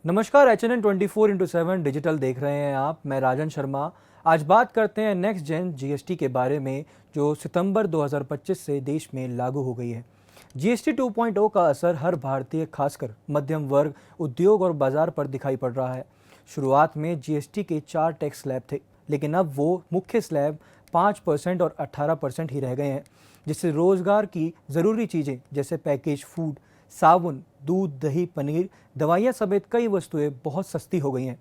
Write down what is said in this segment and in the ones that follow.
नमस्कार, HNN 24/7 digital देख रहे हैं आप। मैं राजन शर्मा। आज बात करते हैं नेक्स्ट जेन जीएसटी के बारे में, जो सितंबर 2025 से देश में लागू हो गई है। जीएसटी 2.0 का असर हर भारतीय, खासकर मध्यम वर्ग, उद्योग और बाजार पर दिखाई पड़ रहा है। शुरुआत में जीएसटी के 4 टैक्स स्लैब थे, लेकिन अब वो मुख्य स्लैब 5% और 18% ही रह गए हैं, जिससे रोजगार की ज़रूरी चीज़ें जैसे पैकेज फूड, साबुन, दूध, दही, पनीर, दवाइयाँ समेत कई वस्तुएं बहुत सस्ती हो गई हैं,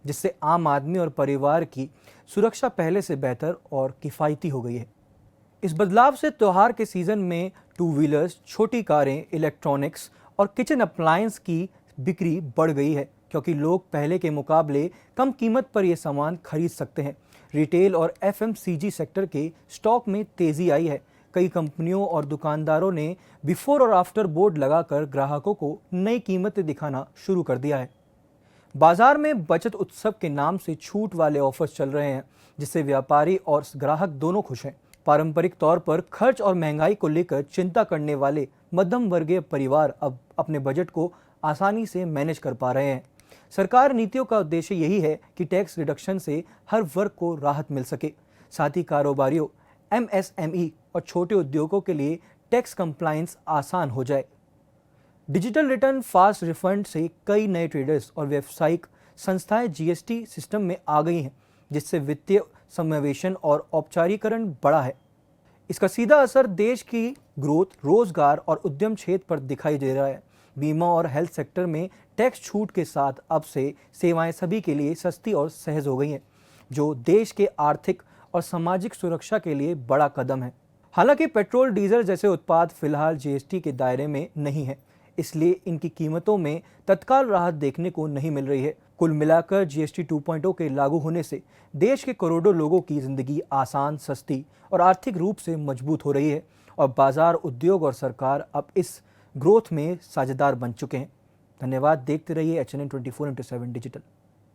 जिससे आम आदमी और परिवार की सुरक्षा पहले से बेहतर और किफ़ायती हो गई है। इस बदलाव से त्योहार के सीजन में टू व्हीलर्स, छोटी कारें, इलेक्ट्रॉनिक्स और किचन अप्लायंस की बिक्री बढ़ गई है, क्योंकि लोग पहले के मुकाबले कम कीमत पर ये सामान खरीद सकते हैं। रिटेल और एफएमसीजी सेक्टर के स्टॉक में तेज़ी आई है। कई कंपनियों और दुकानदारों ने बिफोर और आफ्टर बोर्ड लगाकर ग्राहकों को नई कीमतें दिखाना शुरू कर दिया है। बाजार में बचत उत्सव के नाम से छूट वाले ऑफर्स चल रहे हैं, जिससे व्यापारी और ग्राहक दोनों खुश हैं। पारंपरिक तौर पर खर्च और महंगाई को लेकर चिंता करने वाले मध्यम वर्गीय परिवार अब अपने बजट को आसानी से मैनेज कर पा रहे हैं। सरकार नीतियों का उद्देश्य यही है कि टैक्स रिडक्शन से हर वर्ग को राहत मिल सके। साथ ही कारोबारियों, एमएसएमई और छोटे उद्योगों के लिए टैक्स कंप्लायंस आसान हो जाए। डिजिटल रिटर्न, फास्ट रिफंड से कई नए ट्रेडर्स और व्यावसायिक संस्थाएं जीएसटी सिस्टम में आ गई हैं, जिससे वित्तीय समावेशन और औपचारीकरण बढ़ा है। इसका सीधा असर देश की ग्रोथ, रोजगार और उद्यम क्षेत्र पर दिखाई दे रहा है। बीमा और हेल्थ सेक्टर में टैक्स छूट के साथ अब से सेवाएं सभी के लिए सस्ती और सहज हो गई हैं, जो देश के आर्थिक और सामाजिक सुरक्षा के लिए बड़ा कदम है। हालांकि पेट्रोल, डीजल जैसे उत्पाद फिलहाल जीएसटी के दायरे में नहीं है, इसलिए इनकी कीमतों में तत्काल राहत देखने को नहीं मिल रही है। कुल मिलाकर जीएसटी 2.0 के लागू होने से देश के करोड़ों लोगों की जिंदगी आसान, सस्ती और आर्थिक रूप से मजबूत हो रही है, और बाजार, उद्योग और सरकार अब इस ग्रोथ में साझेदार बन चुके हैं। धन्यवाद। देखते रहिए HNN 24/7 डिजिटल।